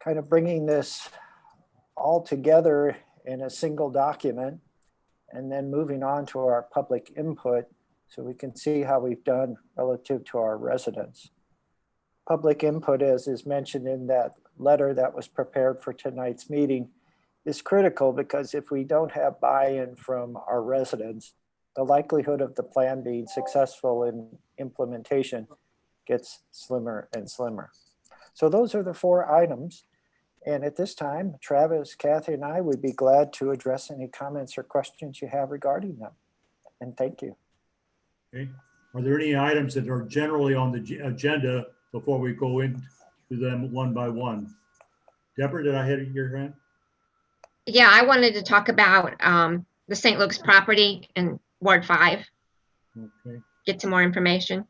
kind of bringing this all together in a single document and then moving on to our public input so we can see how we've done relative to our residents. Public input, as is mentioned in that letter that was prepared for tonight's meeting, is critical because if we don't have buy-in from our residents, the likelihood of the plan being successful in implementation gets slimmer and slimmer. So those are the 4 items. And at this time, Travis, Kathy, and I would be glad to address any comments or questions you have regarding them. And thank you. Okay. Are there any items that are generally on the agenda before we go into them one by one? Deborah, did I hit your hand? Yeah, I wanted to talk about the St. Luke's property in Ward 5. Okay. Get some more information.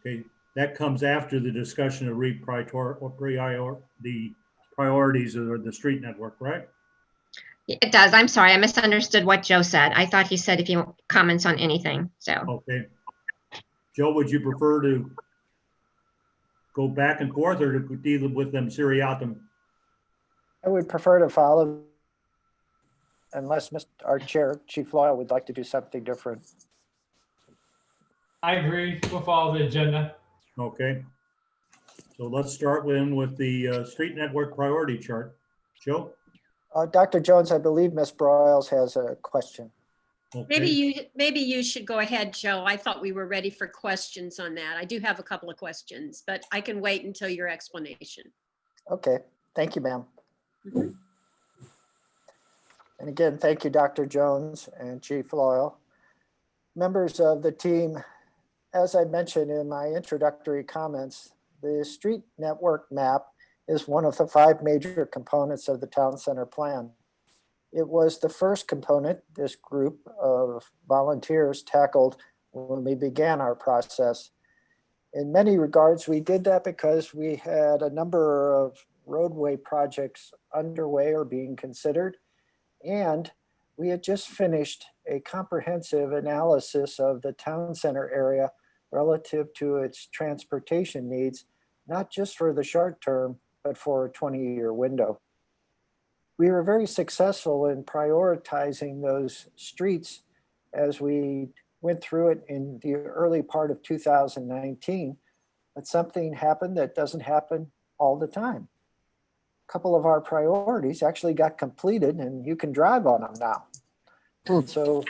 Okay. That comes after the discussion of the priorities of the street network, right? It does. I'm sorry. I misunderstood what Joe said. I thought he said if he comments on anything. So. Okay. Joe, would you prefer to go back and forth or to deal with them seriatim? I would prefer to follow, unless our chair, Chief Loyal, would like to do something different. I agree. We'll follow the agenda. Okay. So let's start with the street network priority chart. Joe? Dr. Jones, I believe Ms. Broyles has a question. Okay. Maybe you should go ahead, Joe. I thought we were ready for questions on that. I do have a couple of questions, but I can wait until your explanation. Okay, thank you, ma'am. And again, thank you, Dr. Jones and Chief Loyal. Members of the team, as I mentioned in my introductory comments, the street network map is one of the 5 major components of the town center plan. It was the first component this group of volunteers tackled when we began our process. In many regards, we did that because we had a number of roadway projects underway or being considered, and we had just finished a comprehensive analysis of the town center area relative to its transportation needs, not just for the short term, but for a 20-year window. We were very successful in prioritizing those streets as we went through it in the early part of 2019, but something happened that doesn't happen all the time. A couple of our priorities actually got completed and you can drive on them now. And so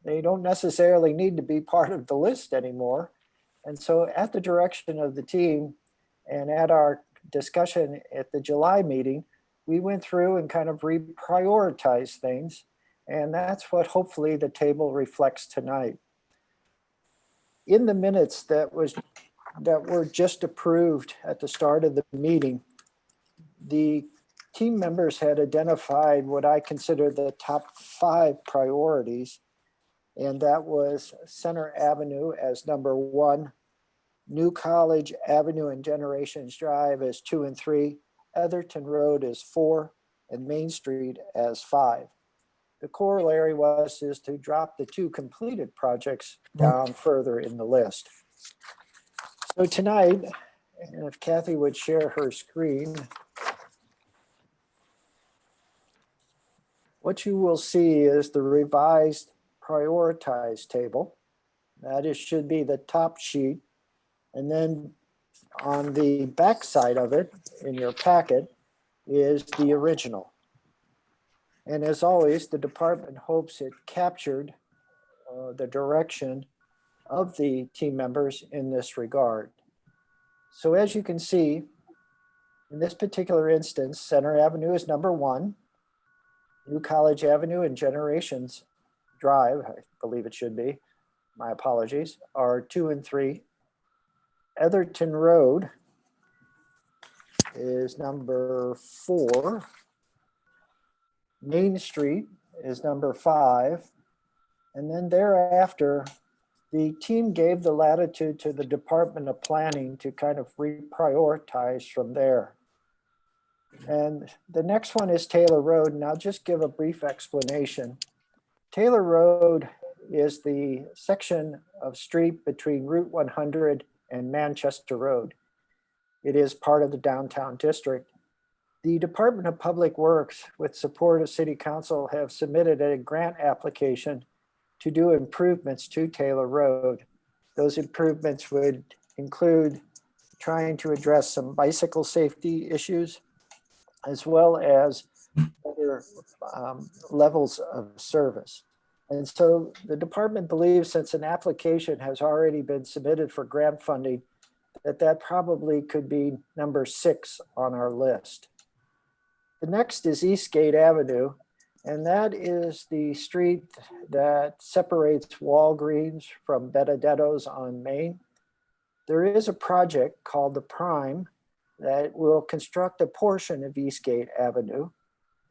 they don't necessarily need to be part of the list anymore. And so at the direction of the team and at our discussion at the July meeting, we went through and kind of reprioritized things. And that's what hopefully the table reflects tonight. In the minutes that were just approved at the start of the meeting, the team members had identified what I consider the top 5 priorities. And that was Center Avenue as number 1, New College Avenue and Generations Drive as 2 and 3, Etherton Road as 4, and Main Street as 5. The corollary is to drop the 2 completed projects down further in the list. So tonight, and if Kathy would share her screen, what you will see is the revised prioritized table. That should be the top sheet. And then on the back side of it in your packet is the original. And as always, the department hopes it captured the direction of the team members in this regard. So as you can see, in this particular instance, Center Avenue is number 1. New College Avenue and Generations Drive, I believe it should be, my apologies, are 2 and 3. Etherton Road is number 4. Main Street is number 5. And then thereafter, the team gave the latitude to the Department of Planning to kind of reprioritize from there. And the next one is Taylor Road, and I'll just give a brief explanation. Taylor Road is the section of street between Route 100 and Manchester Road. It is part of the downtown district. The Department of Public Works, with support of City Council, have submitted a grant application to do improvements to Taylor Road. Those improvements would include trying to address some bicycle safety issues, as well as other levels of service. And so the department believes, since an application has already been submitted for grant funding, that probably could be number 6 on our list. The next is Eastgate Avenue, and that is the street that separates Walgreens from Benedetto's on Main. There is a project called the Prime that will construct a portion of Eastgate Avenue,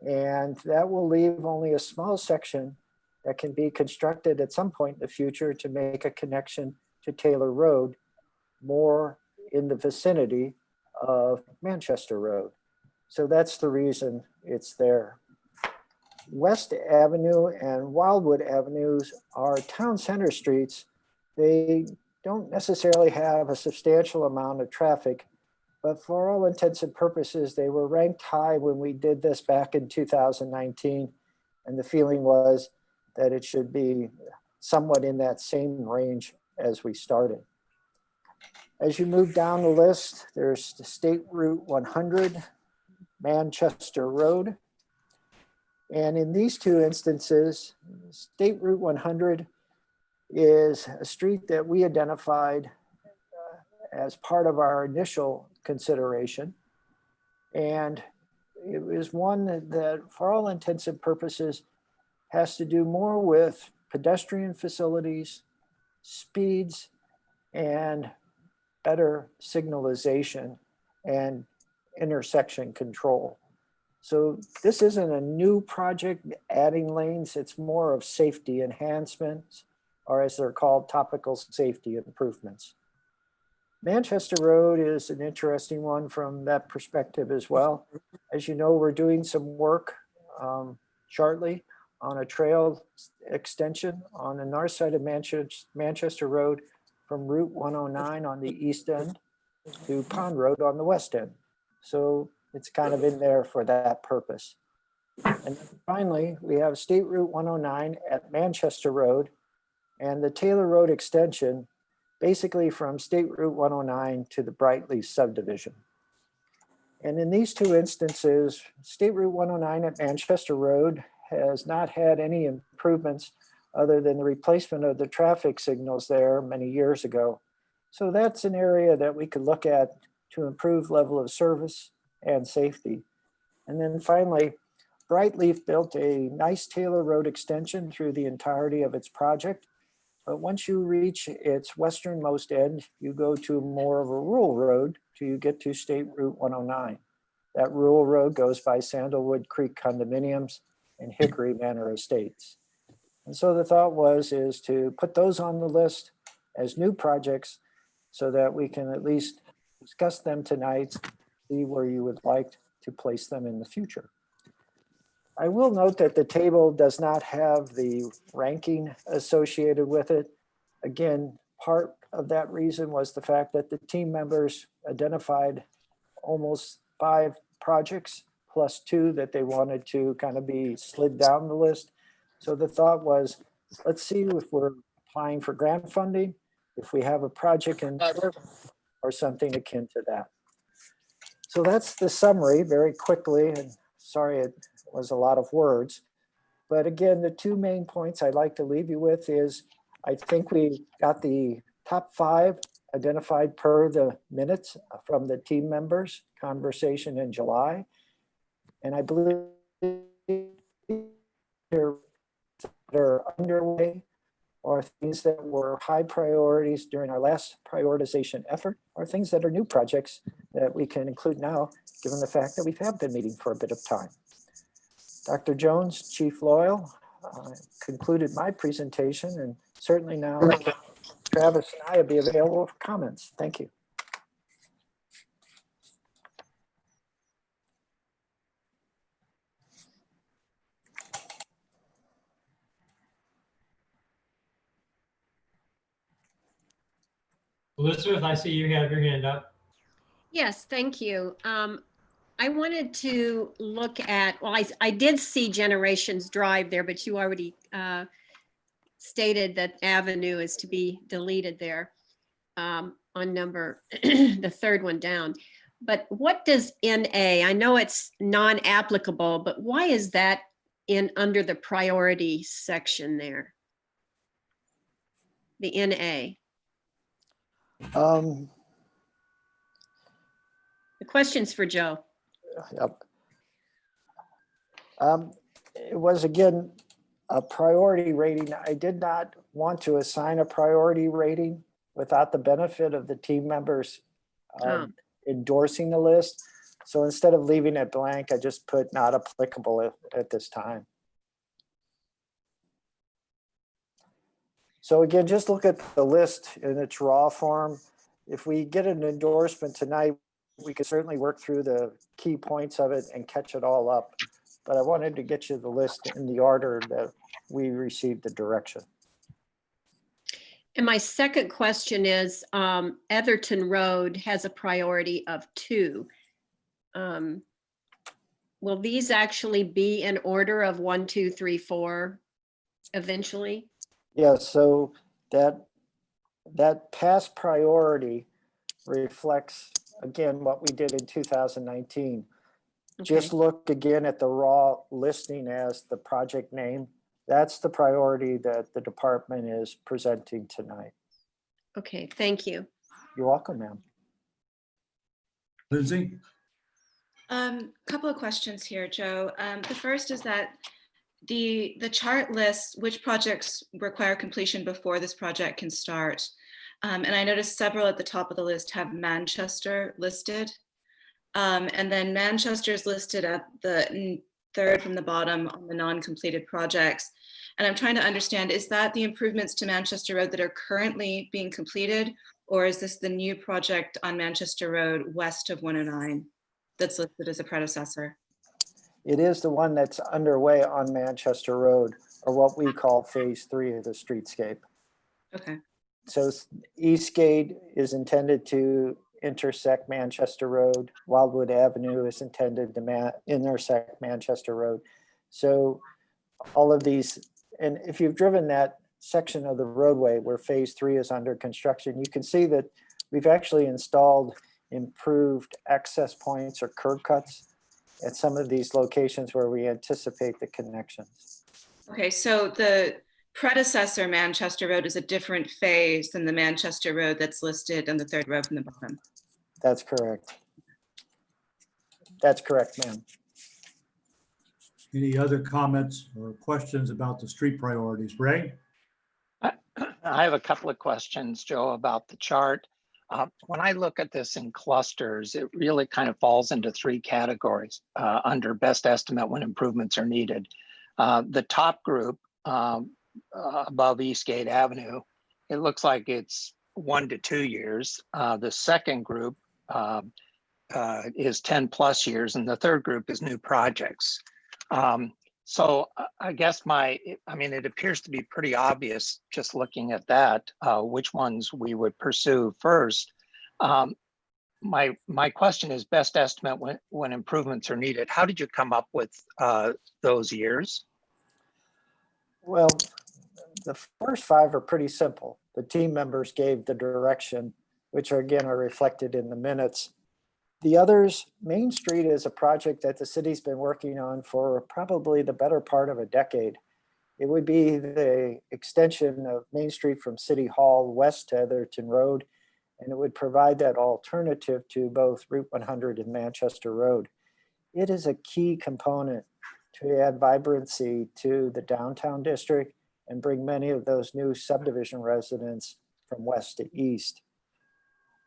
and that will leave only a small section that can be constructed at some point in the future to make a connection to Taylor Road, more in the vicinity of Manchester Road. So that's the reason it's there. West Avenue and Wildwood Avenues are town center streets. They don't necessarily have a substantial amount of traffic, but for all intents and purposes, they were ranked high when we did this back in 2019. And the feeling was that it should be somewhat in that same range as we started. As you move down the list, there's the State Route 100, Manchester Road. And in these two instances, State Route 100 is a street that we identified as part of our initial consideration. And it was one that, for all intents and purposes, has to do more with pedestrian facilities, speeds, and better signalization and intersection control. So this isn't a new project adding lanes, it's more of safety enhancements, or as they're called, topical safety improvements. Manchester Road is an interesting one from that perspective as well. As you know, we're doing some work shortly on a trail extension on the north side of Manchester Road from Route 109 on the east end to Pond Road on the west end. So it's kind of in there for that purpose. And finally, we have State Route 109 at Manchester Road and the Taylor Road extension, basically from State Route 109 to the Brightleaf subdivision. And in these two instances, State Route 109 at Manchester Road has not had any improvements other than the replacement of the traffic signals there many years ago. So that's an area that we could look at to improve level of service and safety. And then finally, Brightleaf built a nice Taylor Road extension through the entirety of its project. But once you reach its westernmost end, you go to more of a rural road till you get to State Route 109. That rural road goes by Sandalwood Creek Condominiums and Hickory Manor Estates. And so the thought is to put those on the list as new projects so that we can at least discuss them tonight, see where you would like to place them in the future. I will note that the table does not have the ranking associated with it. Again, part of that reason was the fact that the team members identified almost 5 projects plus 2 that they wanted to kind of be slid down the list. So the thought was, let's see if we're applying for grant funding, if we have a project in or something akin to that. So that's the summary very quickly, and sorry it was a lot of words. But again, the 2 main points I'd like to leave you with is, I think we got the top 5 identified per the minutes from the team members conversation in July. And I believe they're underway or things that were high priorities during our last prioritization effort, or things that are new projects that we can include now, given the fact that we have been meeting for a bit of time. Dr. Jones, Chief Loyal, concluded my presentation, and certainly now Travis and I will be available for comments. Thank you. Elizabeth, I see you have your hand up. Yes, thank you. I wanted to look at, well, I did see Generations Drive there, but you already stated that Avenue is to be deleted there on number, the third one down. But what does NA, I know it's non-applicable, but why is that in under the priority section there? The NA. Um, The question's for Joe. Yep. It was again a priority rating. I did not want to assign a priority rating without the benefit of the team members endorsing the list. So instead of leaving it blank, I just put not applicable at this time. So again, just look at the list in its raw form. If we get an endorsement tonight, we could certainly work through the key points of it and catch it all up. But I wanted to get you the list in the order that we received the direction. And my second question is, Etherton Road has a priority of 2. Will these actually be in order of 1, 2, 3, 4 eventually? Yeah, so that past priority reflects, again, what we did in 2019. Just Okay. look again at the raw listing as the project name. That's the priority that the department is presenting tonight. Okay, thank you. You're welcome, ma'am. Lindsay? Couple of questions here, Joe. The first is that the chart lists which projects require completion before this project can start. And I noticed several at the top of the list have Manchester listed. And then Manchester is listed at the third from the bottom on the non-completed projects. And I'm trying to understand, is that the improvements to Manchester Road that are currently being completed, or is this the new project on Manchester Road west of 109 that's listed as a predecessor? It is the one that's underway on Manchester Road, or what we call phase 3 of the streetscape. Okay. So Eastgate is intended to intersect Manchester Road. Wildwood Avenue is intended to intersect Manchester Road. So all of these, and if you've driven that section of the roadway where phase 3 is under construction, you can see that we've actually installed improved access points or curb cuts at some of these locations where we anticipate the connections. Okay, so the predecessor Manchester Road is a different phase than the Manchester Road that's listed on the third row from the bottom. That's correct. That's correct, ma'am. Any other comments or questions about the street priorities? Ray? I have a couple of questions, Joe, about the chart. When I look at this in clusters, it really kind of falls into 3 categories under best estimate when improvements are needed. The top group above Eastgate Avenue, it looks like it's 1 to 2 years. The second group is 10 plus years, and the third group is new projects. So I guess it appears to be pretty obvious just looking at that, which ones we would pursue first. My question is best estimate when improvements are needed. How did you come up with those years? Well, the first 5 are pretty simple. The team members gave the direction, which are again are reflected in the minutes. The others, Main Street is a project that the city's been working on for probably the better part of a decade. It would be the extension of Main Street from City Hall west to Etherton Road, and it would provide that alternative to both Route 100 and Manchester Road. It is a key component to add vibrancy to the downtown district and bring many of those new subdivision residents from west to east.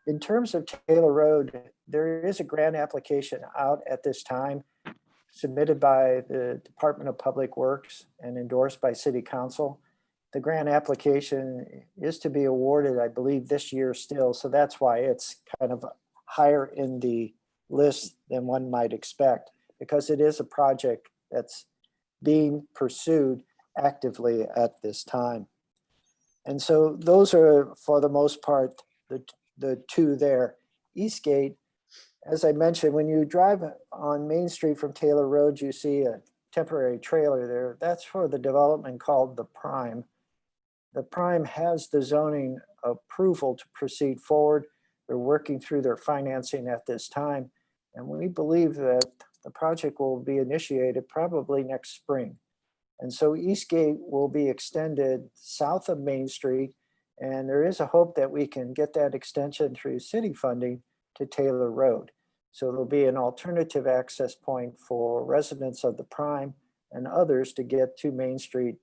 In terms of Taylor Road, there is a grant application out at this time submitted by the Department of Public Works and endorsed by City Council. The grant application is to be awarded, I believe, this year still. So that's why it's kind of higher in the list than one might expect, because it is a project that's being pursued actively at this time. And so those are, for the most part, the 2 there. Eastgate, As I mentioned, when you drive on Main Street from Taylor Road, you see a temporary trailer there. That's for the development called the Prime. The Prime has the zoning approval to proceed forward. They're working through their financing at this time. And we believe that the project will be initiated probably next spring. And so Eastgate will be extended south of Main Street. And there is a hope that we can get that extension through city funding to Taylor Road. So there'll be an alternative access point for residents of the Prime and others to get to Main Street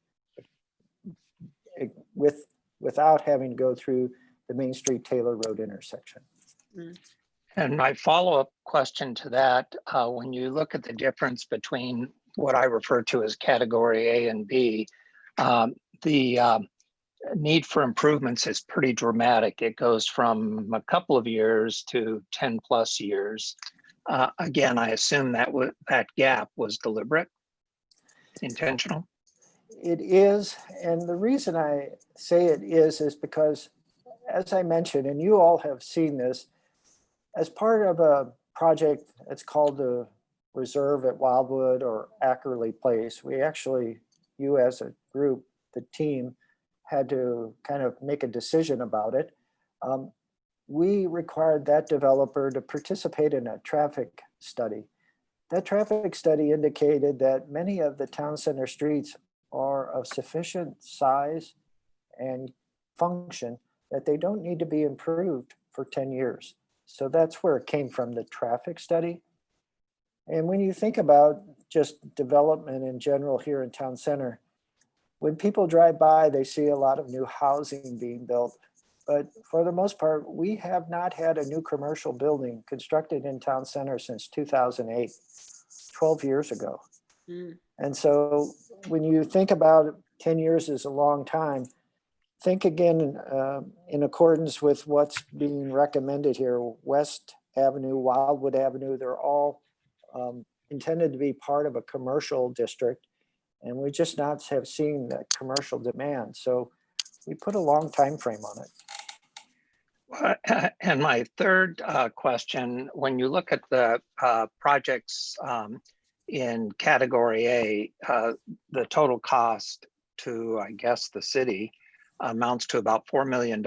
without having to go through the Main Street Taylor Road intersection. And my follow-up question to that, when you look at the difference between what I refer to as category A and B, the need for improvements is pretty dramatic. It goes from a couple of years to 10 plus years. Again, I assume that that gap was deliberate, intentional. It is, and the reason I say it is because, as I mentioned, and you all have seen this, as part of a project that's called the Reserve at Wildwood or Ackerley Place, we actually, you as a group, the team, had to kind of make a decision about it. We required that developer to participate in a traffic study. That traffic study indicated that many of the town center streets are of sufficient size and function that they don't need to be improved for 10 years. So that's where it came from, the traffic study. And when you think about just development in general here in town center, when people drive by, they see a lot of new housing being built. But for the most part, we have not had a new commercial building constructed in town center since 2008, 12 years ago. And so when you think about 10 years is a long time, think again in accordance with what's being recommended here. West Avenue, Wildwood Avenue, they're all intended to be part of a commercial district. And we just not have seen that commercial demand. So we put a long time frame on it. And my third question, when you look at the projects in category A, the total cost to, I guess, the city amounts to about $4 million,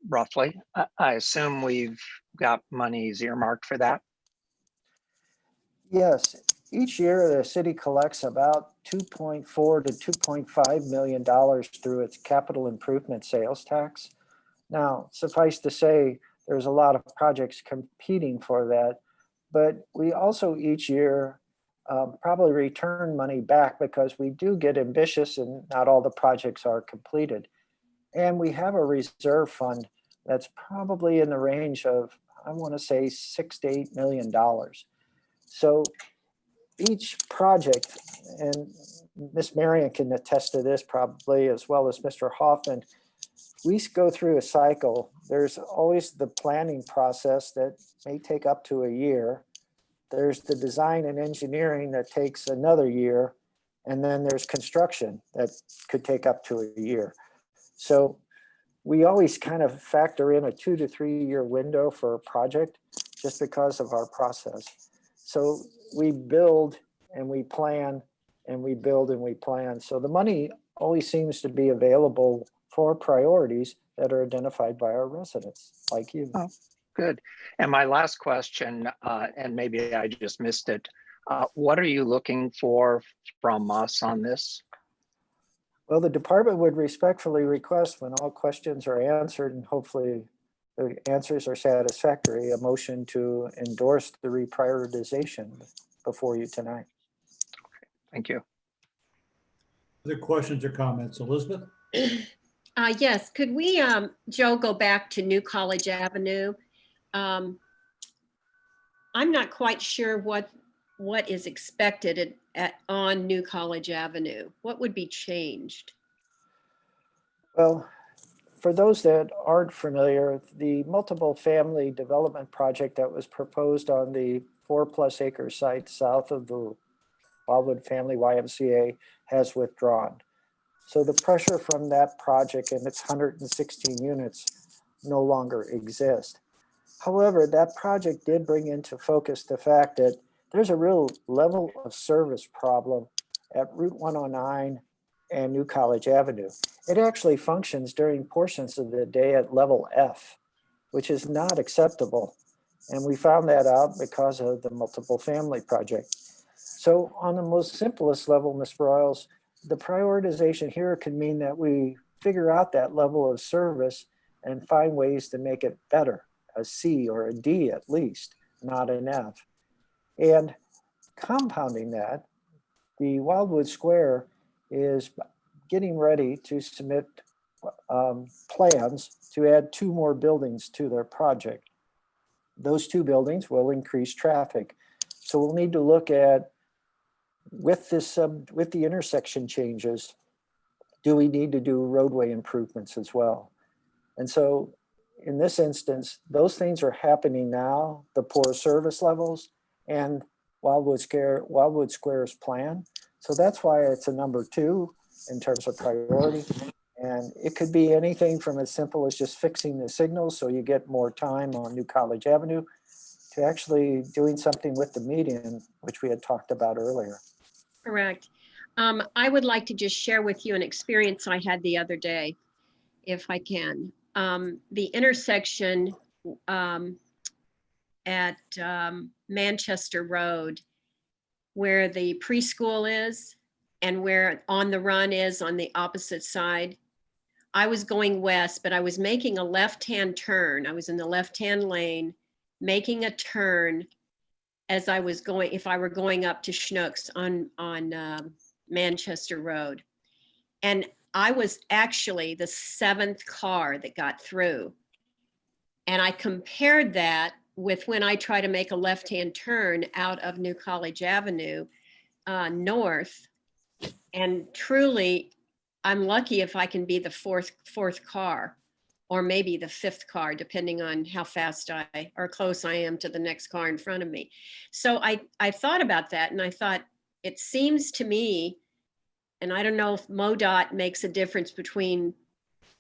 roughly. I assume we've got monies earmarked for that. Yes, each year the city collects about $2.4 to $2.5 million through its capital improvement sales tax. Now, suffice to say, there's a lot of projects competing for that, but we also each year probably return money back because we do get ambitious and not all the projects are completed. And we have a reserve fund that's probably in the range of, I want to say, $6 to $8 million. So each project, and Miss Marion can attest to this probably as well as Mr. Hoffman, we go through a cycle. There's always the planning process that may take up to a year. There's the design and engineering that takes another year. And then there's construction that could take up to a year. So we always kind of factor in a 2 to 3 year window for a project just because of our process. So we build and we plan and we build and we plan. So the money always seems to be available for priorities that are identified by our residents like you. Oh, good. And my last question, and maybe I just missed it, what are you looking for from us on this? Well, the department would respectfully request, when all questions are answered and hopefully the answers are satisfactory, a motion to endorse the reprioritization before you tonight. Thank you. Other questions or comments? Elizabeth? Yes, could we, Joe, go back to New College Avenue? I'm not quite sure what is expected on New College Avenue. What would be changed? Well, for those that aren't familiar, the multiple family development project that was proposed on the 4+ acre site south of the Wildwood Family YMCA has withdrawn. So the pressure from that project and its 116 units no longer exist. However, that project did bring into focus the fact that there's a real level of service problem at Route 109 and New College Avenue. It actually functions during portions of the day at level F, which is not acceptable. And we found that out because of the multiple family project. So on the most simplest level, Ms. Broyles, the prioritization here could mean that we figure out that level of service and find ways to make it better, a C or a D at least, not an F. And compounding that, the Wildwood Square is getting ready to submit plans to add 2 more buildings to their project. Those 2 buildings will increase traffic. So we'll need to look at, with the intersection changes, do we need to do roadway improvements as well? And so in this instance, those things are happening now, the poor service levels and Wildwood Square's plan. So that's why it's a number 2 in terms of priority. And it could be anything from as simple as just fixing the signals so you get more time on New College Avenue to actually doing something with the median, which we had talked about earlier. Correct. I would like to just share with you an experience I had the other day, if I can. The intersection at Manchester Road, where the preschool is and where On the Run is on the opposite side. I was going west, but I was making a left-hand turn. I was in the left-hand lane, making a turn as I was going, if I were going up to Schnucks on Manchester Road. And I was actually the 7th car that got through. And I compared that with when I try to make a left-hand turn out of New College Avenue north. And truly, I'm lucky if I can be the fourth car, or maybe the 5th car, depending on how fast or close I am to the next car in front of me. So I thought about that, and I thought, it seems to me, and I don't know if MoDOT makes a difference between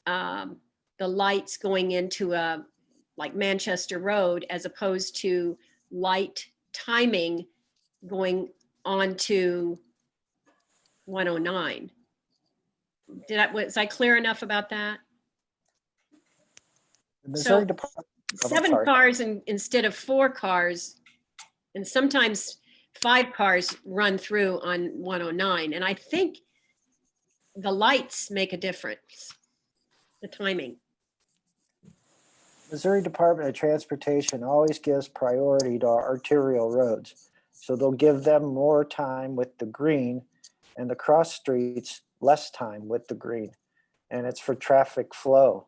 the lights going into like Manchester Road as opposed to light timing going onto 109. Was I clear enough about that? The Missouri So Department. Oh, 7 sorry. cars instead of 4 cars, and sometimes 5 cars run through on 109. And I think the lights make a difference, the timing. Missouri Department of Transportation always gives priority to our arterial roads. So they'll give them more time with the green and the cross streets less time with the green. And it's for traffic flow.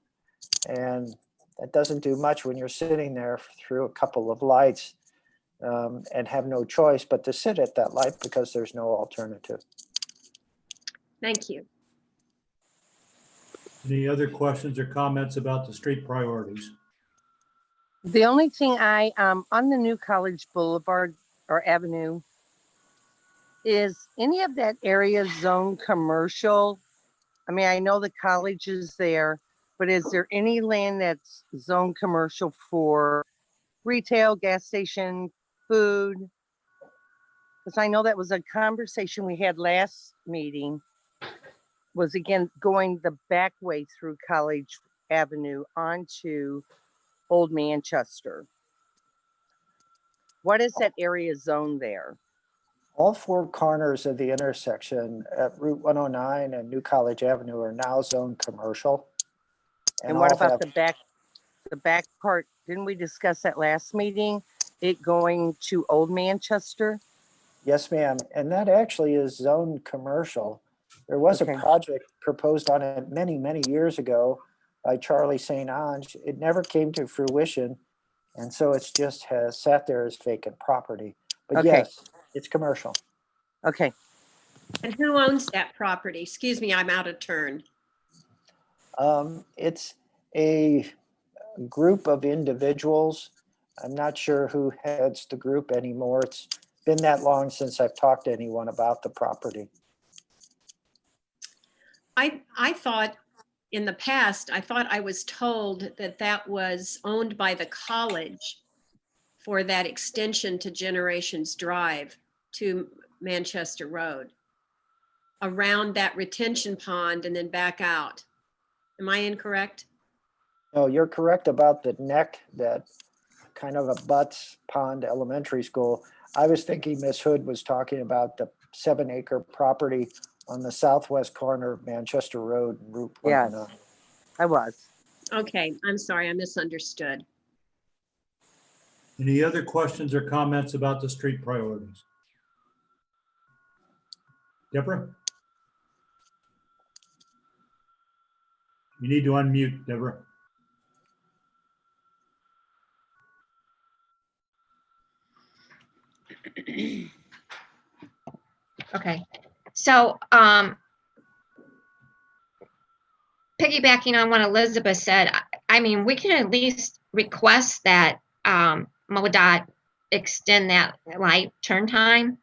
And that doesn't do much when you're sitting there through a couple of lights and have no choice but to sit at that light because there's no alternative. Thank you. Any other questions or comments about the street priorities? The only thing on the New College Boulevard or Avenue, is any of that area zone commercial? I mean, I know the college is there, but is there any land that's zone commercial for retail, gas station, food? Because I know that was a conversation we had last meeting, was again going the back way through College Avenue onto Old Manchester. What is that area zone there? All 4 corners of the intersection at Route 109 and New College Avenue are now zoned commercial. And what all about have- the back part? Didn't we discuss that last meeting? It going to Old Manchester? Yes, ma'am. And that actually is zoned commercial. There was Okay. a project proposed on it many, many years ago by Charlie St. Ange. It never came to fruition. And so it's just has sat there as vacant property. But Okay. yes, it's commercial. Okay, And who owns that property? Excuse me, I'm out of turn. It's a group of individuals. I'm not sure who heads the group anymore. It's been that long since I've talked to anyone about the property. I thought in the past, I thought I was told that that was owned by the college for that extension to Generations Drive to Manchester Road, around that retention pond and then back out. Am I incorrect? No, you're correct about the neck that kind of abuts Pond Elementary School. I was thinking Ms. Hood was talking about the 7-acre property on the southwest corner of Manchester Road and Route Yes. 109. I was. Okay, I'm sorry, I misunderstood. Any other questions or comments about the street priorities? Deborah? You need to unmute, Deborah. Okay, so piggybacking on what Elizabeth said, I mean, we can at least request that MoDOT extend that light turn time.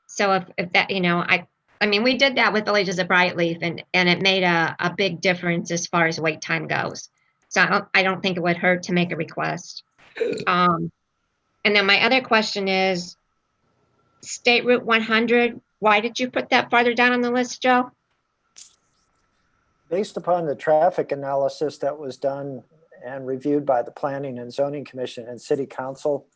So if that, you know, I mean, we did that with Villages of Brightleaf, and it made a big difference as far as wait time goes. So I don't think it would hurt to make a request. And then my other question is, State Route 100, why did you put that farther down on the list, Joe? Based upon the traffic analysis that was done and reviewed by the Planning and Zoning Commission and City Council,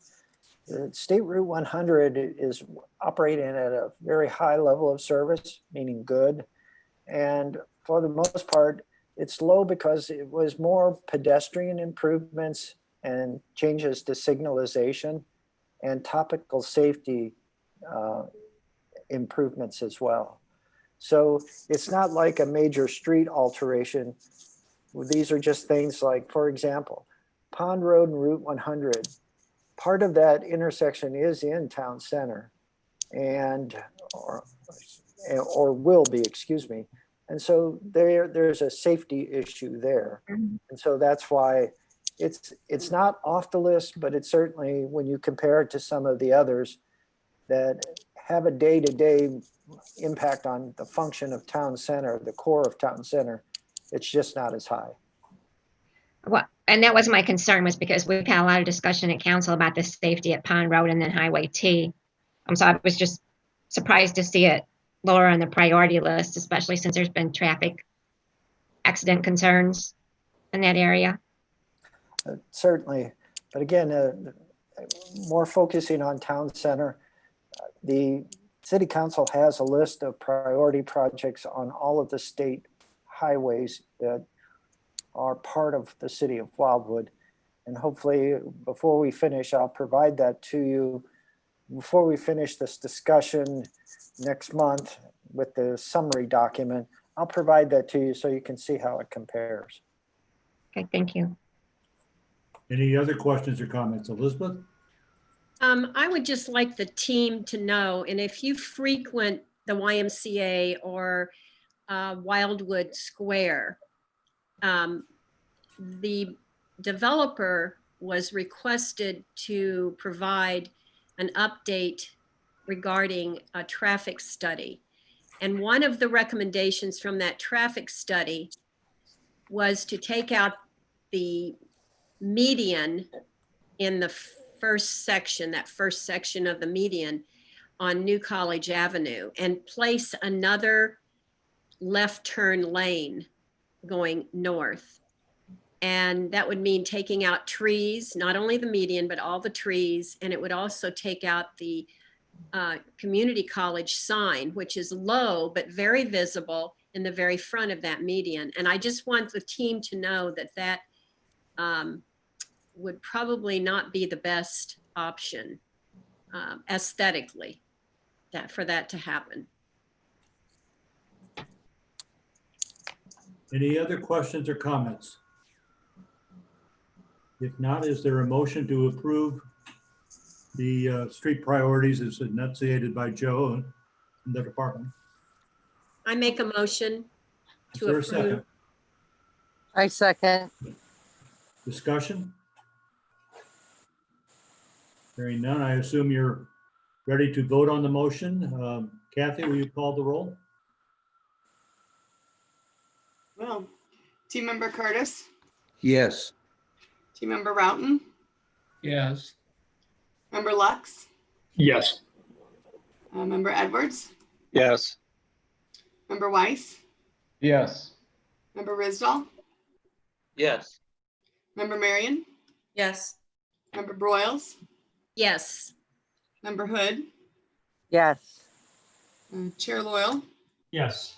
State Route 100 is operating at a very high level of service, meaning good. And for the most part, it's low because it was more pedestrian improvements and changes to signalization and topical safety improvements as well. So it's not like a major street alteration. These are just things like, for example, Pond Road and Route 100. Part of that intersection is in town center and, or will be, excuse me. And so there's a safety issue there. And so that's why it's not off the list, but it's certainly, when you compare it to some of the others that have a day-to-day impact on the function of town center, the core of town center, it's just not as high. Well, and that was my concern, was because we've had a lot of discussion at council about the safety at Pond Road and then Highway T. So I was just surprised to see it lower on the priority list, especially since there's been traffic accident concerns in that area. Certainly, but again, more focusing on town center, the City Council has a list of priority projects on all of the state highways that are part of the city of Wildwood. And hopefully, before we finish, I'll provide that to you before we finish this discussion next month with the summary document. I'll provide that to you so you can see how it compares. Okay, thank you. Any other questions or comments? Elizabeth? I would just like the team to know, and if you frequent the YMCA or Wildwood Square, the developer was requested to provide an update regarding a traffic study. And one of the recommendations from that traffic study was to take out the median in the first section, that first section of the median on New College Avenue, and place another left turn lane going north. And that would mean taking out trees, not only the median, but all the trees. And it would also take out the community college sign, which is low, but very visible in the very front of that median. And I just want the team to know that that would probably not be the best option aesthetically for that to happen. Any other questions or comments? If not, is there a motion to approve the street priorities as enunciated by Joe and the department? I make a motion Is to there a approve. second? I second. Discussion? Hearing none, I assume you're ready to vote on the motion. Kathy, will you call the roll? Team Member Curtis, Yes. Team Member Roughton, Yes. Member Lux, Yes. Member Edwards, Yes. Member Weiss, Yes. Member Risdall, Yes. Member Marion, Yes. Member Broyles, Yes. Member Hood, Yes. Chair Loyal, Yes.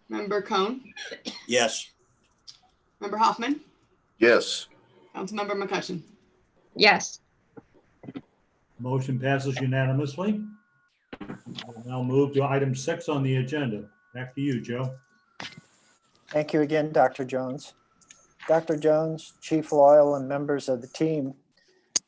Member Cohn, Yes. Member Hoffman, Yes. Councilmember McCutcheon. Yes. Motion passes unanimously. We'll now move to item 6 on the agenda. Back to you, Joe. Thank you again, Dr. Jones. Dr. Jones, Chief Loyal, and members of the team,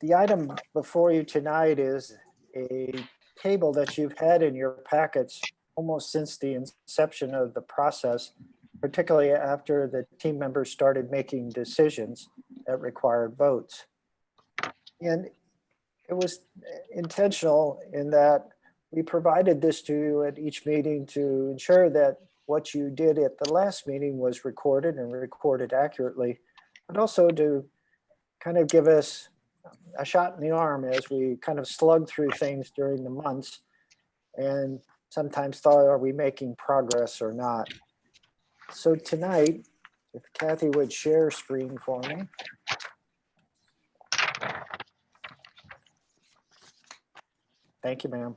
the item before you tonight is a table that you've had in your packets almost since the inception of the process, particularly after the team members started making decisions that required votes. And it was intentional in that we provided this to you at each meeting to ensure that what you did at the last meeting was recorded and recorded accurately, but also to kind of give us a shot in the arm as we kind of slug through things during the months and sometimes thought, are we making progress or not? So tonight, if Kathy would share screen for me. Thank you, ma'am.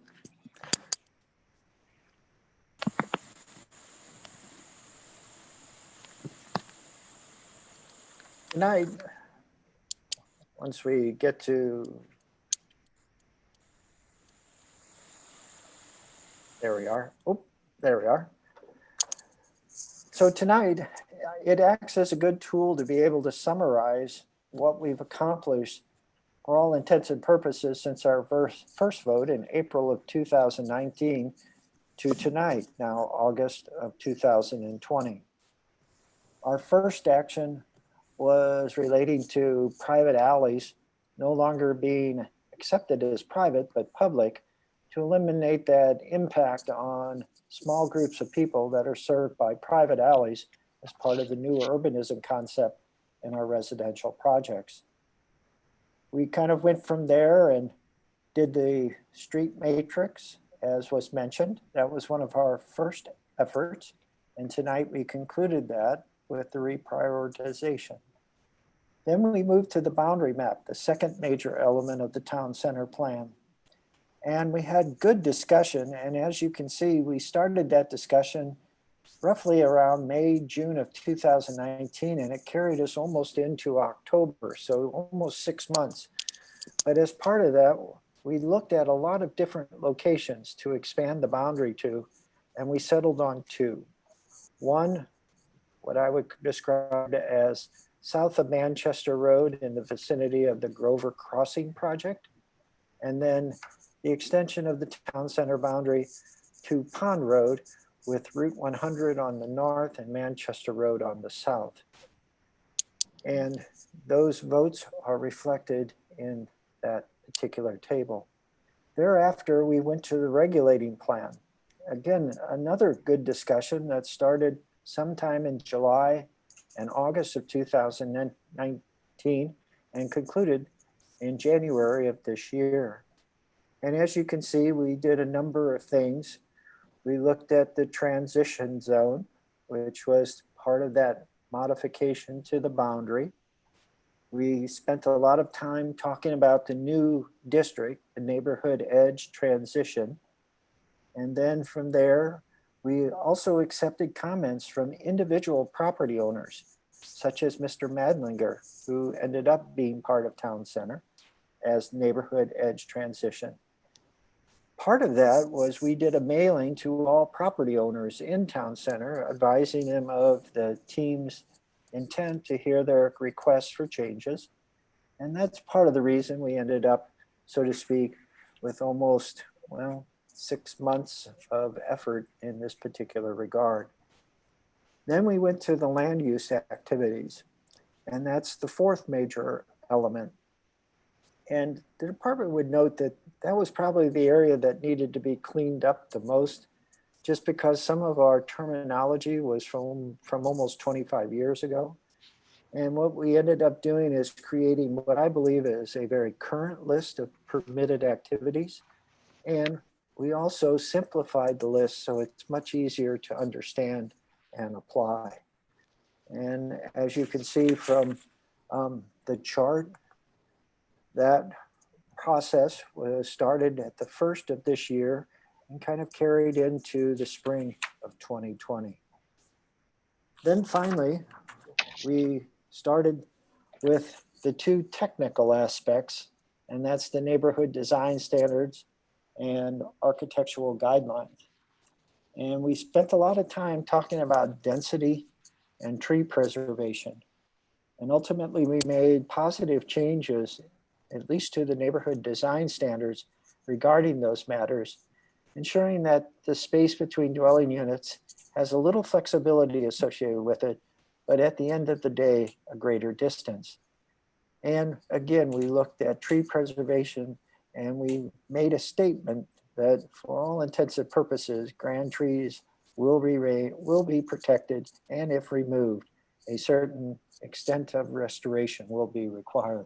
Tonight, once we get to, there we are. Oh, there we are. So tonight, it acts as a good tool to be able to summarize what we've accomplished for all intents and purposes since our first vote in April of 2019 to tonight, now August of 2020. Our first action was relating to private alleys no longer being accepted as private but public, to eliminate that impact on small groups of people that are served by private alleys as part of the new urbanism concept in our residential projects. We kind of went from there and did the street matrix, as was mentioned. That was one of our first efforts. And tonight we concluded that with the reprioritization. Then we moved to the boundary map, the second major element of the town center plan. And we had good discussion. And as you can see, we started that discussion roughly around May, June of 2019, and it carried us almost into October, so almost 6 months. But as part of that, we looked at a lot of different locations to expand the boundary to, and we settled on 2. One, what I would describe as south of Manchester Road in the vicinity of the Grover Crossing project, and then the extension of the town center boundary to Pond Road with Route 100 on the north and Manchester Road on the south. And those votes are reflected in that particular table. Thereafter, we went to the regulating plan. Again, another good discussion that started sometime in July and August of 2019 and concluded in January of this year. And as you can see, we did a number of things. We looked at the transition zone, which was part of that modification to the boundary. We spent a lot of time talking about the new district, the neighborhood edge transition. And then from there, we also accepted comments from individual property owners, such as Mr. Madlinger, who ended up being part of Town Center as neighborhood edge transition. Part of that was we did a mailing to all property owners in Town Center, advising them of the team's intent to hear their requests for changes. And that's part of the reason we ended up, so to speak, with almost, 6 months of effort in this particular regard. Then we went to the land use activities, and that's the fourth major element. And the department would note that that was probably the area that needed to be cleaned up the most. just because some of our terminology was from almost 25 years ago. And what we ended up doing is creating what I believe is a very current list of permitted activities. And we also simplified the list so it's much easier to understand and apply. And as you can see from the chart, that process was started at the first of this year and kind of carried into the spring of 2020. Then finally, we started with the two technical aspects, and that's the neighborhood design standards and architectural guidelines. And we spent a lot of time talking about density and tree preservation. And ultimately we made positive changes, at least to the neighborhood design standards regarding those matters, ensuring that the space between dwelling units has a little flexibility associated with it, but at the end of the day, a greater distance. And again, we looked at tree preservation and we made a statement that for all intents and purposes, grand trees will be protected, and if removed, a certain extent of restoration will be required.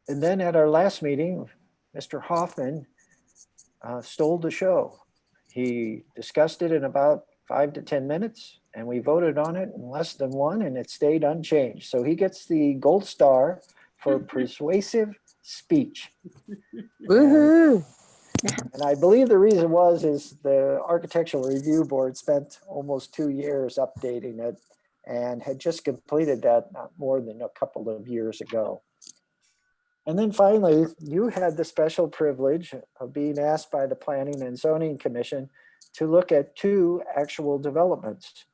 And then at our last meeting, Mr. Hoffman stole the show. He discussed it in about 5 to 10 minutes, and we voted on it in less than one, and it stayed unchanged. So he gets the gold star for persuasive speech. Woohoo! And I believe the reason is the Architectural Review Board spent almost 2 years updating it and had just completed that not more than a couple of years ago. And then finally, you had the special privilege of being asked by the Planning and Zoning Commission to look at 2 actual developments,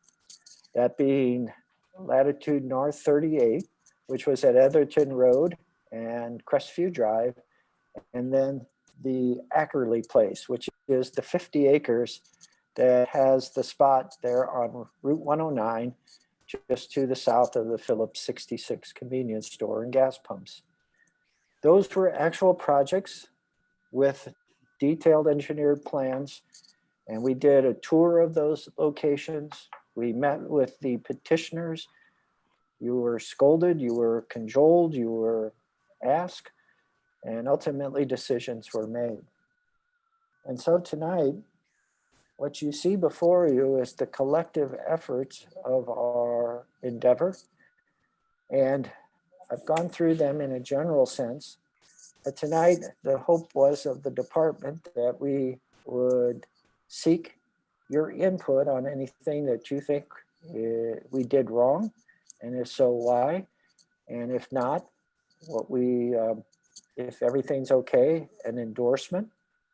that being Latitude North 38, which was at Etherton Road and Crestview Drive, and then the Ackerley Place, which is the 50 acres that has the spot there on Route 109, just to the south of the Phillips 66 convenience store and gas pumps. Those were actual projects with detailed engineered plans, and we did a tour of those locations. We met with the petitioners. You were scolded, you were cajoled, you were asked, and ultimately decisions were made. And so tonight, what you see before you is the collective efforts of our endeavor. And I've gone through them in a general sense. But tonight, the hope was of the department that we would seek your input on anything that you think we did wrong, and if so, why? And if not, what we, if everything's okay, an endorsement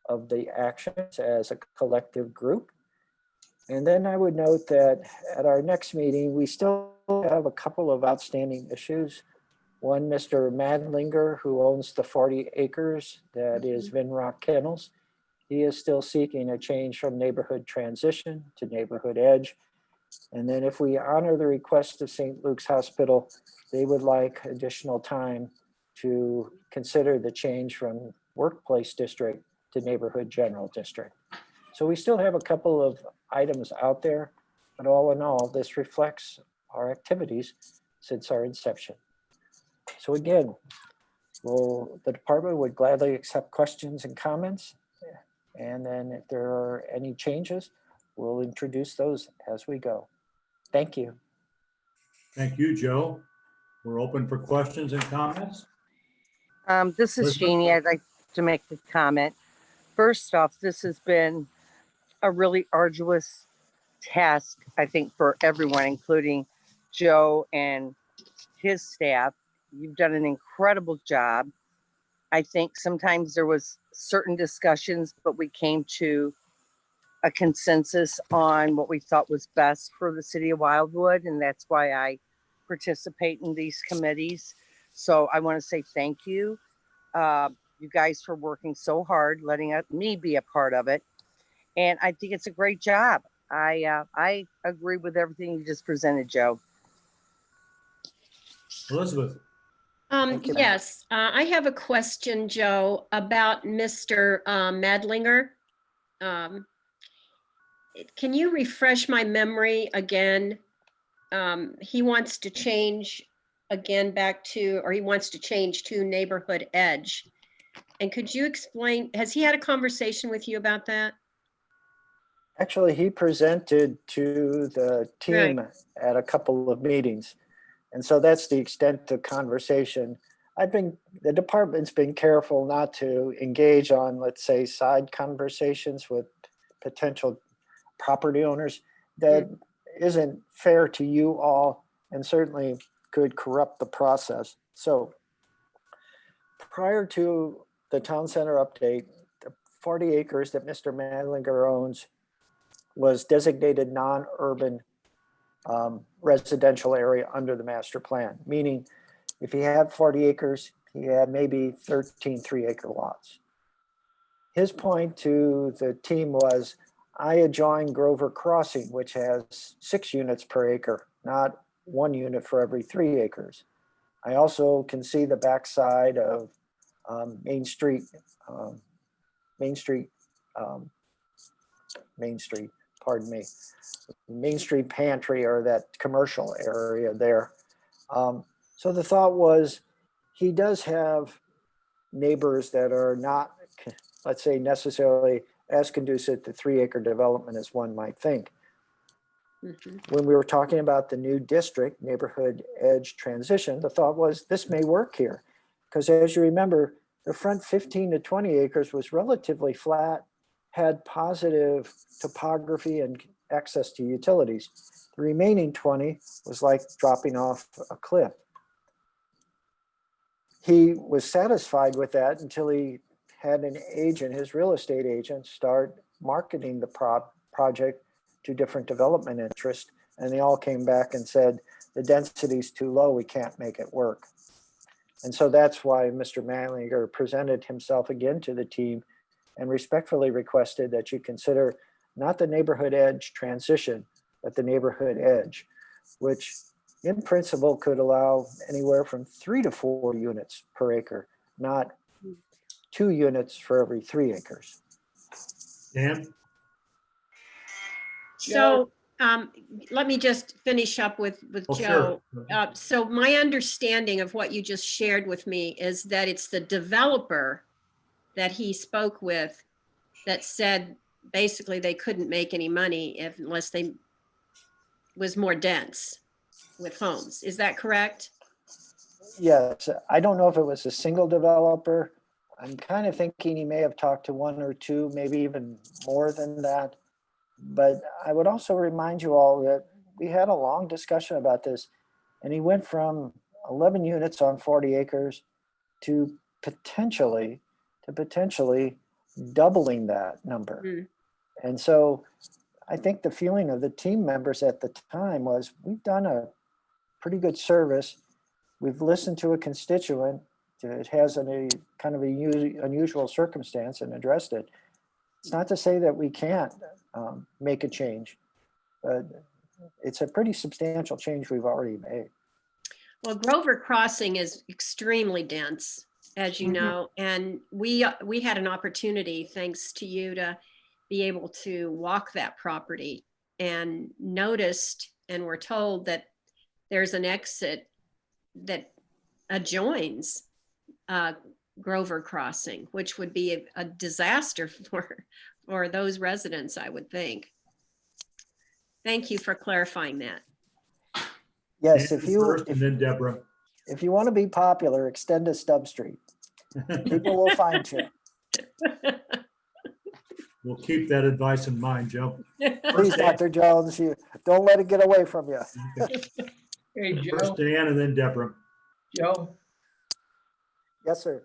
of the actions as a collective group. And then I would note that at our next meeting, we still have a couple of outstanding issues. One, Mr. Madlinger, who owns the 40 acres that is Vinrock Kennels. He is still seeking a change from neighborhood transition to neighborhood edge. And then if we honor the request of St. Luke's Hospital, they would like additional time to consider the change from workplace district to neighborhood general district. So we still have a couple of items out there, but all in all, this reflects our activities since our inception. So again, the department would gladly accept questions and comments. And then if there are any changes, we'll introduce those as we go. Thank you. Thank you, Joe. We're open for questions and comments. This is Elizabeth? Jeannie. I'd like to make a comment. First off, this has been a really arduous task, I think, for everyone, including Joe and his staff. You've done an incredible job. I think sometimes there was certain discussions, but we came to a consensus on what we thought was best for the city of Wildwood, and that's why I participate in these committees. So I want to say thank you. You guys for working so hard, letting me be a part of it. And I think it's a great job. I agree with everything you just presented, Joe. Elizabeth? Thank you. Yes, I have a question, Joe, about Mr. Madlinger. can you refresh my memory again? He wants to change again back to, or he wants to change to neighborhood edge. And could you explain, has he had a conversation with you about that? Actually, he presented to the team at a couple of meetings. And so that's the extent of conversation. The department's been careful not to engage on, let's say, side conversations with potential property owners. That isn't fair to you all and certainly could corrupt the process. So prior to the town center update, the 40 acres that Mr. Manlinger owns was designated non-urban residential area under the master plan, meaning if he had 40 acres, he had maybe 13 3-acre lots. His point to the team was, I adjoin Grover Crossing, which has 6 units per acre, not 1 unit for every 3 acres. I also can see the backside of Main Street, pardon me, Main Street Pantry, or that commercial area there. So the thought was, he does have neighbors that are not, let's say, necessarily as conducive to 3-acre development as one might think. When we were talking about the new district, neighborhood edge transition, the thought was this may work here. Because as you remember, the front 15 to 20 acres was relatively flat, had positive topography and access to utilities. The remaining 20 was like dropping off a cliff. He was satisfied with that until he had an agent, his real estate agent, start marketing the project to different development interests. And they all came back and said, the density is too low, we can't make it work. And so that's why Mr. Manlinger presented himself again to the team and respectfully requested that you consider not the neighborhood edge transition, but the neighborhood edge, which in principle could allow anywhere from 3 to 4 units per acre, not 2 units for every 3 acres. Dan? So let me just finish up with Joe. Sure. So my understanding of what you just shared with me is that it's the developer that he spoke with that said basically they couldn't make any money unless they was more dense with homes. Is that correct? Yes, I don't know if it was a single developer. I'm kind of thinking he may have talked to 1 or 2, maybe even more than that. But I would also remind you all that we had a long discussion about this, and he went from 11 units on 40 acres to potentially doubling that number. And so I think the feeling of the team members at the time was, we've done a pretty good service. We've listened to a constituent that has a kind of a unusual circumstance and addressed it. It's not to say that we can't make a change, but it's a pretty substantial change we've already made. Well, Grover Crossing is extremely dense, as you know, and we had an opportunity, thanks to you, to be able to walk that property and noticed and were told that there's an exit that adjoins Grover Crossing, which would be a disaster for those residents, I would think. Thank you for clarifying that. Yes, Dan first and then Deborah. if you want to be popular, extend to Stub Street. People will find you. We'll keep that advice in mind, Joe. Please, Dr. Jones, you don't let it get away from you. Hey, Joe. First Dan and then Deborah. Joe, Yes, sir.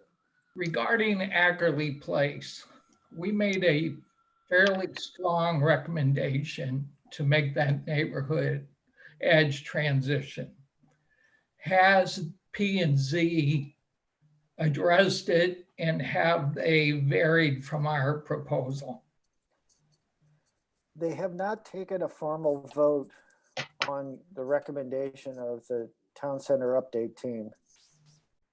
regarding Ackerley Place, we made a fairly strong recommendation to make that neighborhood edge transition. Has P&Z addressed it, and have they varied from our proposal? They have not taken a formal vote on the recommendation of the town center update team,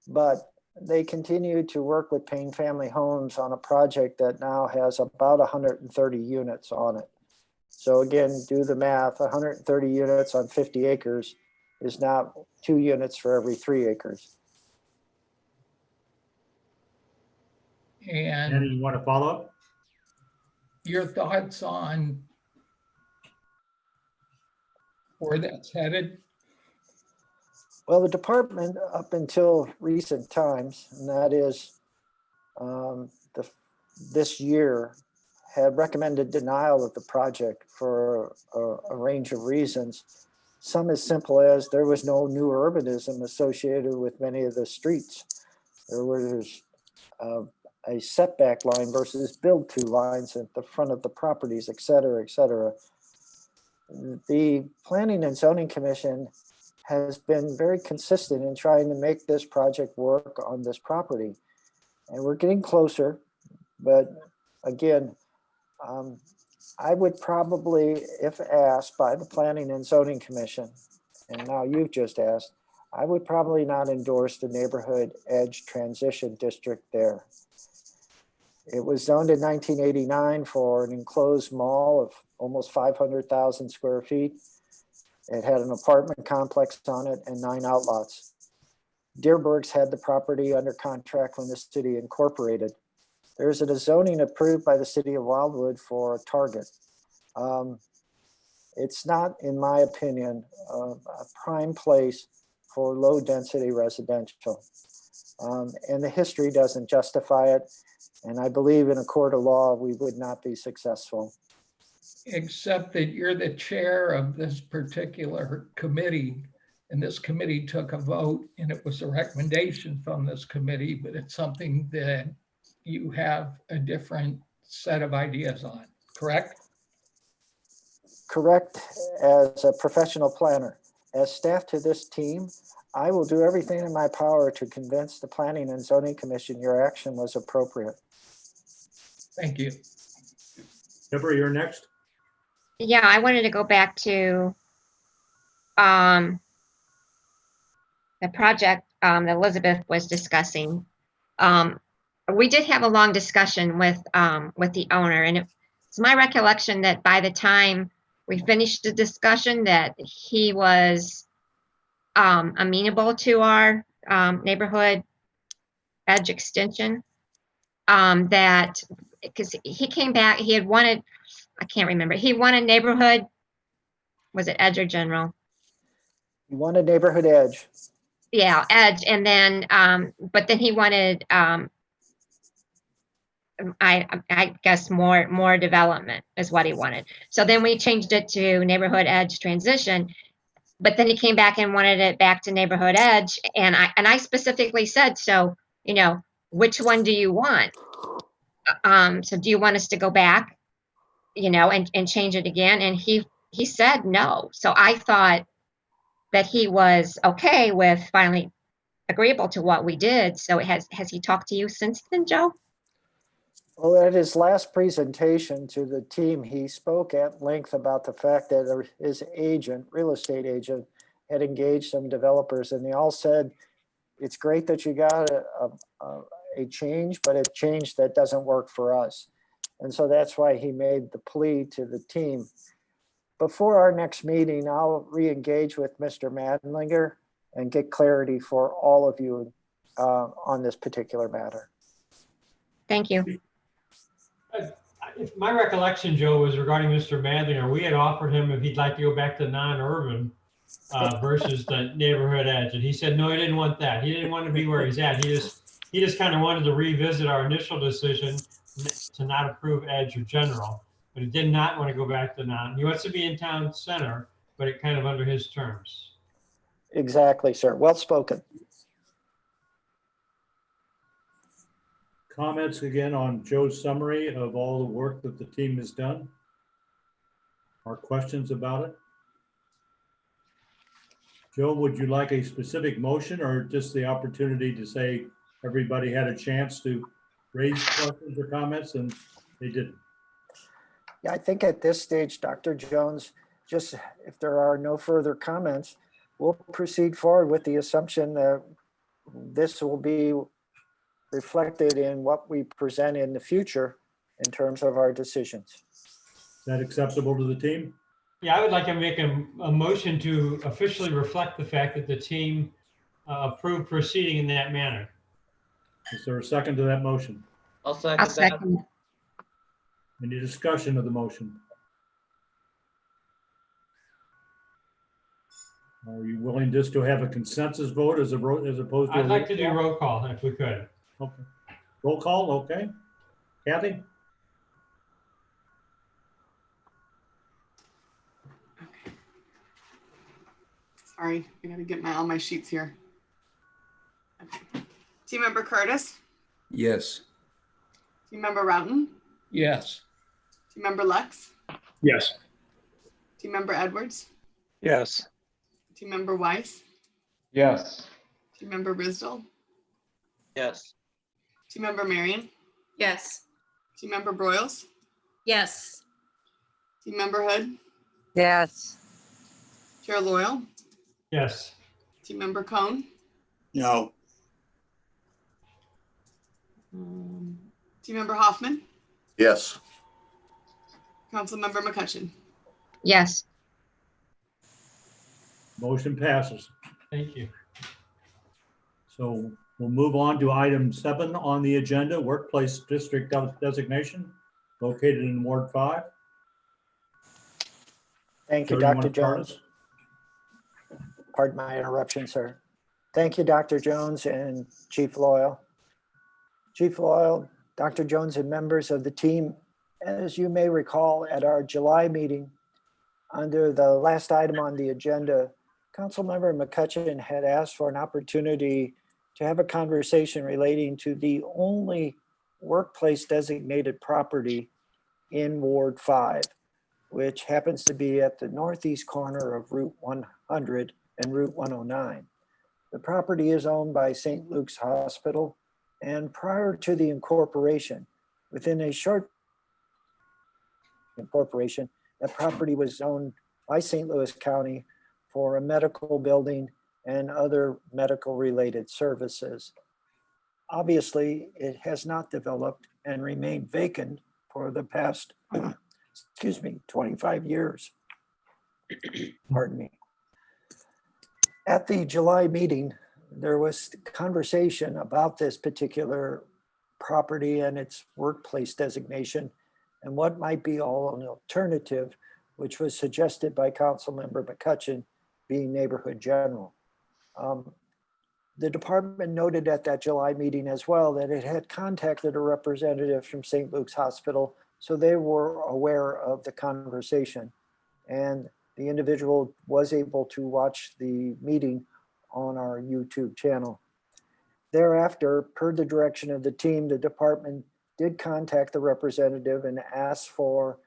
but they continue to work with Payne Family Homes on a project that now has about 130 units on it. So again, do the math, 130 units on 50 acres is not 2 units for every 3 acres. Andy, And you want to follow up? your thoughts on where that's headed? Well, the department up until recent times, and that is this year, had recommended denial of the project for a range of reasons. Some as simple as there was no new urbanism associated with many of the streets. There was a setback line versus build-to lines at the front of the properties, et cetera, et cetera. The Planning and Zoning Commission has been very consistent in trying to make this project work on this property. And we're getting closer, but again, I would probably, if asked by the Planning and Zoning Commission, and now you've just asked, I would probably not endorse the neighborhood edge transition district there. It was zoned in 1989 for an enclosed mall of almost 500,000 square feet. It had an apartment complex on it and 9 outlots. Dearborg's had the property under contract when the city incorporated. There's a zoning approved by the city of Wildwood for a Target. It's not, in my opinion, a prime place for low density residential. And the history doesn't justify it. And I believe in a court of law, we would not be successful. Except that you're the chair of this particular committee, and this committee took a vote, and it was a recommendation from this committee, but it's something that you have a different set of ideas on, correct? Correct. As a professional planner, as staff to this team, I will do everything in my power to convince the Planning and Zoning Commission your action was appropriate. Thank you. Deborah, you're next. Yeah, I wanted to go back to the project that Elizabeth was discussing. We did have a long discussion with the owner, and it's my recollection that by the time we finished the discussion that he was amenable to our neighborhood edge extension. That because he came back, he had wanted, I can't remember, he wanted neighborhood, was it edge or general? You want a neighborhood edge. Yeah, edge, and then but then he wanted I guess more development is what he wanted. So then we changed it to neighborhood edge transition, but then he came back and wanted it back to neighborhood edge, and I specifically said, so you know, which one do you want? So do you want us to go back, you know, and change it again? And he said no. So I thought that he was okay with finally agreeable to what we did. So has he talked to you since then, Joe? Well, at his last presentation to the team, he spoke at length about the fact that his agent, real estate agent, had engaged some developers, and they all said, it's great that you got a change, but a change that doesn't work for us. And so that's why he made the plea to the team. Before our next meeting, I'll re-engage with Mr. Madlinger and get clarity for all of you on this particular matter. Thank you. If my recollection, Joe, was regarding Mr. Madlinger, we had offered him if he'd like to go back to non-urban versus the neighborhood edge, and he said no, he didn't want that. He didn't want to be where he's at. He just kind of wanted to revisit our initial decision to not approve edge or general, but he did not want to go back to non. He wants to be in town center, but it kind of under his terms. Exactly, sir. Well spoken. Comments again on Joe's summary of all the work that the team has done? Or questions about it? Joe, would you like a specific motion or just the opportunity to say everybody had a chance to raise questions or comments and they didn't? Yeah, I think at this stage, Dr. Jones, just if there are no further comments, we'll proceed forward with the assumption that this will be reflected in what we present in the future in terms of our decisions. Is that acceptable to the team? Yeah, I would like to make a motion to officially reflect the fact that the team approved proceeding in that manner. Is there a second to that motion? I'll I'll second that. second. Any discussion of the motion? Are you willing just to have a consensus vote as opposed to? I'd a like to do roll roll call if we could. call? Okay. Roll call, okay. Kathy? Sorry, I gotta get all my sheets here. Okay. Team member Curtis, Yes. team member Roughton, Yes. team member Lux, Yes. team member Edwards, Yes. team member Weiss, Yes. team member Risdell, Yes. team member Marion, Yes. team member Broyles, Yes. team member Hood, Yes. Chair Loyal, Yes. team member Cone, No. team member Hoffman, Yes. council member McCutcheon. Yes. Motion passes. Thank you. So we'll move on to item 7 on the agenda, workplace district designation located in Ward 5. Thank you, Joe, you wanna Dr. start us? Jones. Pardon my interruption, sir. Thank you, Dr. Jones and Chief Loyal. Chief Loyal, Dr. Jones, and members of the team, as you may recall, at our July meeting, under the last item on the agenda, Councilmember McCutcheon had asked for an opportunity to have a conversation relating to the only workplace designated property in Ward 5, which happens to be at the northeast corner of Route 100 and Route 109. The property is owned by St. Luke's Hospital, and prior to the incorporation, within a short incorporation, that property was owned by St. Louis County for a medical building and other medical related services. Obviously, it has not developed and remained vacant for the past, 25 years. Pardon me. At the July meeting, there was conversation about this particular property and its workplace designation and what might be all an alternative, which was suggested by Councilmember McCutcheon, being neighborhood general. The department noted at that July meeting as well that it had contacted a representative from St. Luke's Hospital, so they were aware of the conversation. And the individual was able to watch the meeting on our YouTube channel. Thereafter, per the direction of the team, the department did contact the representative and asked for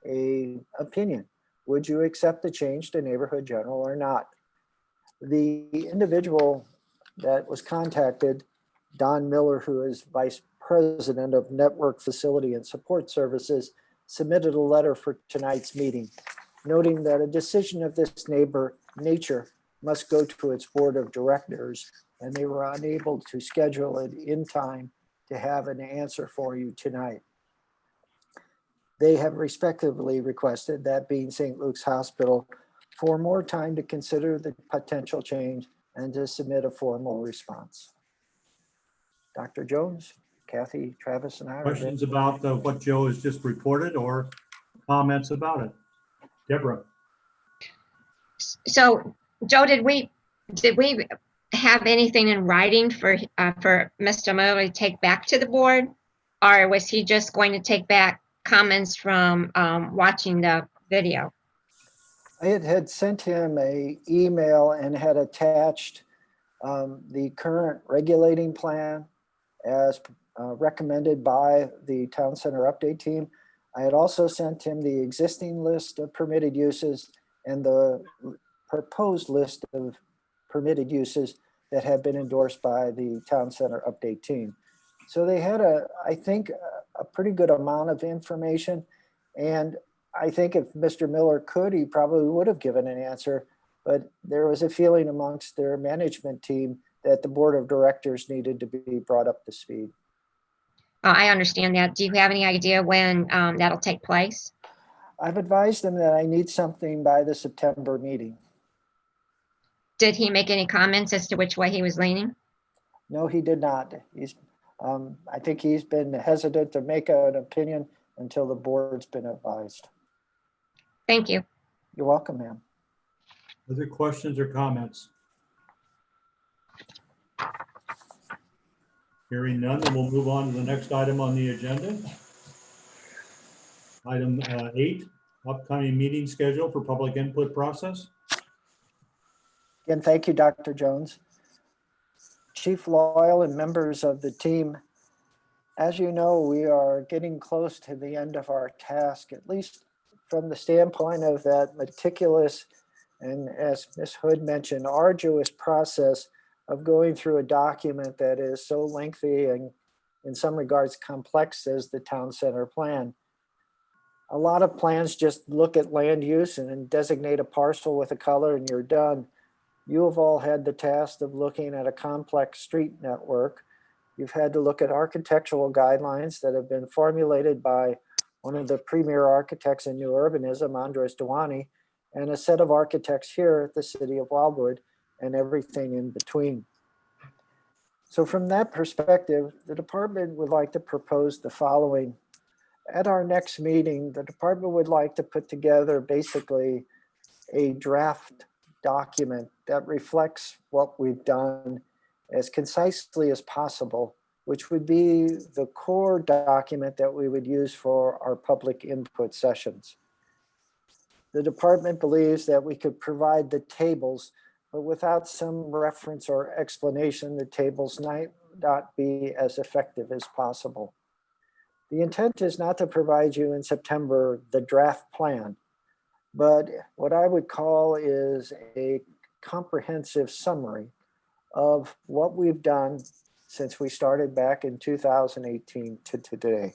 an opinion. Would you accept the change to neighborhood general or not? The individual that was contacted, Don Miller, who is Vice President of Network Facility and Support Services, submitted a letter for tonight's meeting, noting that a decision of this nature must go to its board of directors, and they were unable to schedule it in time to have an answer for you tonight. They have respectively requested, that being St. Luke's Hospital, for more time to consider the potential change and to submit a formal response. Dr. Jones, Kathy, Travis, and I. Questions about what Joe has just reported or comments about it? Deborah? So, Joe, did we have anything in writing for Mr. Miller to take back to the board? Or was he just going to take back comments from watching the video? I had sent him an email and had attached the current regulating plan as recommended by the Town Center Update team. I had also sent him the existing list of permitted uses and the proposed list of permitted uses that have been endorsed by the Town Center Update team. So they had I think, a pretty good amount of information. And I think if Mr. Miller could, he probably would have given an answer, but there was a feeling amongst their management team that the board of directors needed to be brought up to speed. I understand that. Do you have any idea when that'll take place? I've advised him that I need something by the September meeting. Did he make any comments as to which way he was leaning? No, he did not. I think he's been hesitant to make an opinion until the board's been advised. Thank you. You're welcome, ma'am. Other questions or comments? Hearing none, then we'll move on to the next item on the agenda. Item 8, upcoming meeting schedule for public input process. Again, thank you, Dr. Jones. Chief Loyal and members of the team, as you know, we are getting close to the end of our task, at least from the standpoint of that meticulous and, as Ms. Hood mentioned, arduous process of going through a document that is so lengthy and in some regards complex as the town center plan. A lot of plans just look at land use and then designate a parcel with a color and you're done. You have all had the task of looking at a complex street network. You've had to look at architectural guidelines that have been formulated by one of the premier architects in new urbanism, Andres Duani, and a set of architects here at the city of Wildwood and everything in between. So from that perspective, the department would like to propose the following. At our next meeting, the department would like to put together basically a draft document that reflects what we've done as concisely as possible, which would be the core document that we would use for our public input sessions. The department believes that we could provide the tables, but without some reference or explanation, the tables might not be as effective as possible. The intent is not to provide you in September the draft plan, but what I would call is a comprehensive summary of what we've done since we started back in 2018 to today.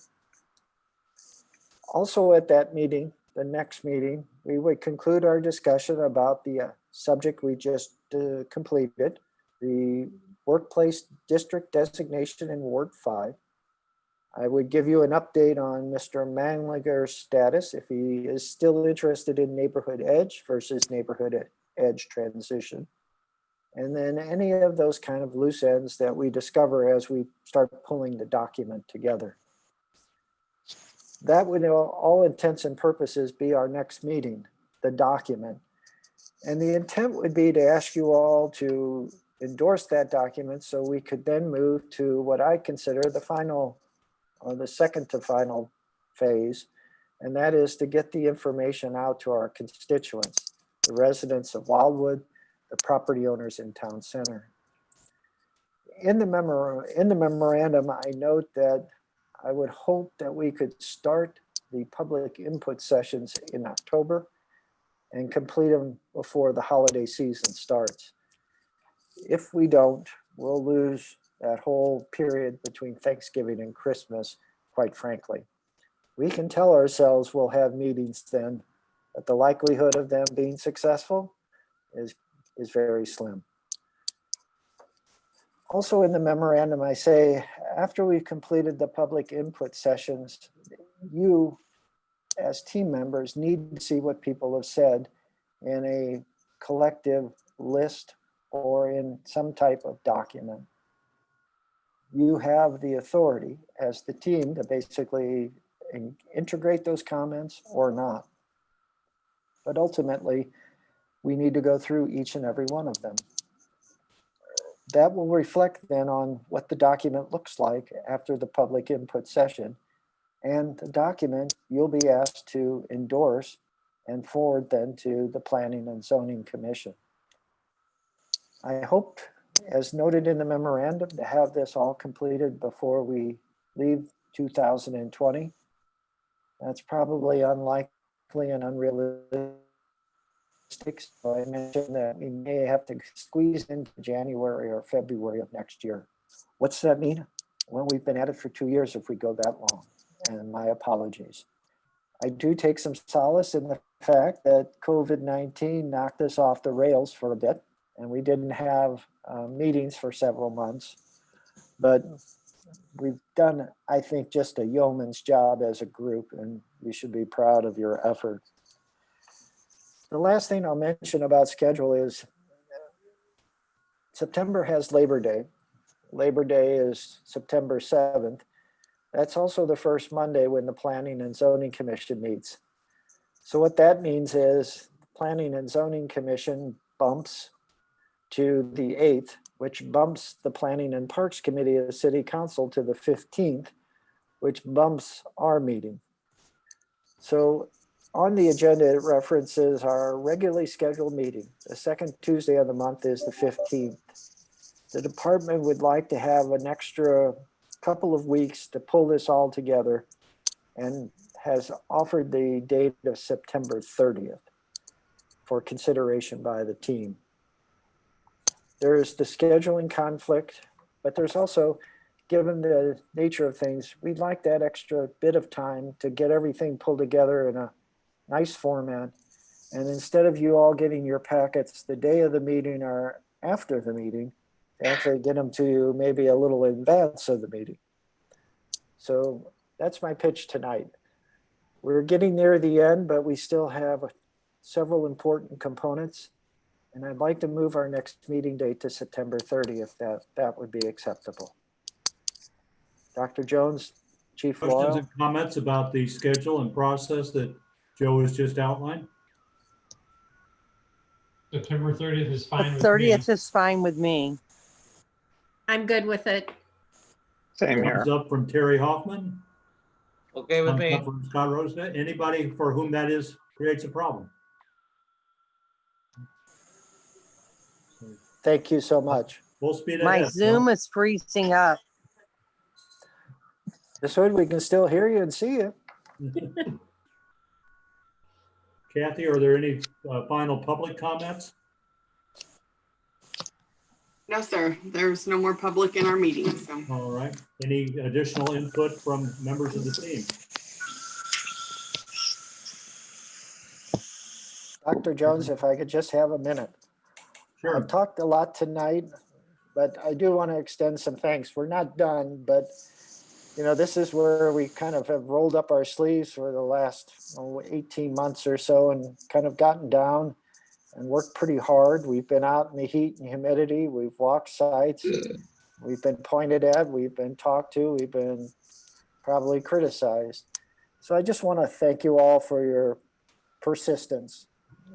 Also at that meeting, the next meeting, we would conclude our discussion about the subject we just completed, the workplace district designation in Ward 5. I would give you an update on Mr. Manlinger's status, if he is still interested in neighborhood edge versus neighborhood edge transition. And then any of those kind of loose ends that we discover as we start pulling the document together. That would, all intents and purposes, be our next meeting, the document. And the intent would be to ask you all to endorse that document so we could then move to what I consider the final, or the second to final phase, and that is to get the information out to our constituents, the residents of Wildwood, the property owners in town center. In the memorandum, I note that I would hope that we could start the public input sessions in October and complete them before the holiday season starts. If we don't, we'll lose that whole period between Thanksgiving and Christmas, quite frankly. We can tell ourselves we'll have meetings then, but the likelihood of them being successful is very slim. Also in the memorandum, I say, after we've completed the public input sessions, you as team members need to see what people have said in a collective list or in some type of document. You have the authority as the team to basically integrate those comments or not. But ultimately, we need to go through each and every one of them. That will reflect then on what the document looks like after the public input session. And the document you'll be asked to endorse and forward then to the Planning and Zoning Commission. I hope, as noted in the memorandum, to have this all completed before we leave 2020. That's probably unlikely and unrealistic. So I mentioned that we may have to squeeze into January or February of next year. What's that mean? Well, we've been at it for 2 years if we go that long, and my apologies. I do take some solace in the fact that COVID-19 knocked us off the rails for a bit, and we didn't have meetings for several months. But we've done, I think, just a yeoman's job as a group, and you should be proud of your effort. The last thing I'll mention about schedule is September has Labor Day. Labor Day is September 7th. That's also the first Monday when the Planning and Zoning Commission meets. So what that means is the Planning and Zoning Commission bumps to the 8th, which bumps the Planning and Parks Committee of the City Council to the 15th, which bumps our meeting. So on the agenda, it references our regularly scheduled meeting. The second Tuesday of the month is the 15th. The department would like to have an extra couple of weeks to pull this all together and has offered the date of September 30th for consideration by the team. There's the scheduling conflict, but there's also, given the nature of things, we'd like that extra bit of time to get everything pulled together in a nice format. And instead of you all getting your packets the day of the meeting or after the meeting, actually get them to you maybe a little in advance of the meeting. So that's my pitch tonight. We're getting near the end, but we still have several important components. And I'd like to move our next meeting date to September 30th. That would be acceptable. Dr. Jones, Chief Questions Loyal. and comments about the schedule and process that Joe has just outlined? September 30th is The fine with me. 30th is fine with me. I'm good with it. Same here. Thumbs up from Terry Hoffman. Okay with Thumbs me. up from Scott Rosedale. Anybody for whom that is creates a problem? Thank you so much. Full speed My ahead. Zoom Joe. is freezing up. This way we can still hear you and see you. Kathy, are there any final public comments? No, sir. There's no more public in our meeting, so. All right. Any additional input from members of the team? Dr. Jones, if I could just have a minute. Sure. I've talked a lot tonight, but I do want to extend some thanks. We're not done, but you know, this is where we kind of have rolled up our sleeves for the last 18 months or so and kind of gotten down and worked pretty hard. We've been out in the heat and humidity. We've walked sites. We've been pointed at. We've been talked to. We've been probably criticized. So I just want to thank you all for your persistence,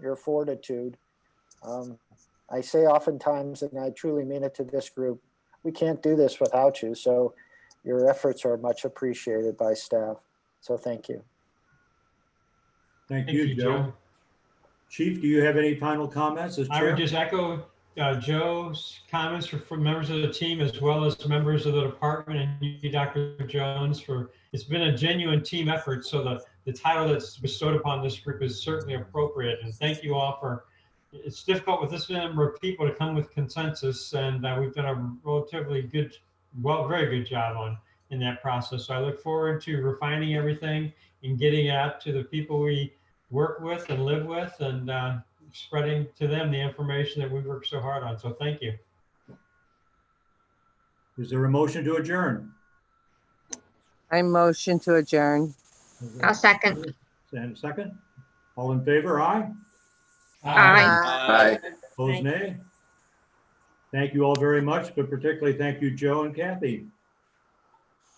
your fortitude. I say oftentimes, and I truly mean it to this group, we can't do this without you. So your efforts are much appreciated by staff. So thank you. Thank you, Joe. Chief, do you have any final comments as I chair? would just echo Joe's comments for members of the team as well as members of the department and you, Dr. Jones, for it's been a genuine team effort. So the title that's bestowed upon this group is certainly appropriate. And thank you all for, it's difficult with this number of people to come with consensus, and we've done a relatively good, very good job in that process. So I look forward to refining everything and getting out to the people we work with and live with, and spreading to them the information that we worked so hard on. So thank you. Is there a motion to adjourn? I motion to adjourn. I'll second. And a second. All in favor, aye? Aye. Aye. Opposed, nay? Thank you all very much, but particularly thank you, Joe and Kathy.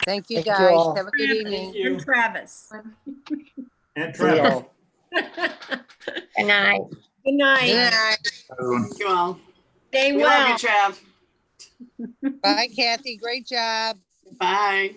Thank you, Thank you guys. all. Have a good evening. Thank you. And Travis. And See you Trevor. all. Good night. Good night. Good night. Thank you all. Stay We love you, well. Trav. Bye, Kathy. Great job. Bye.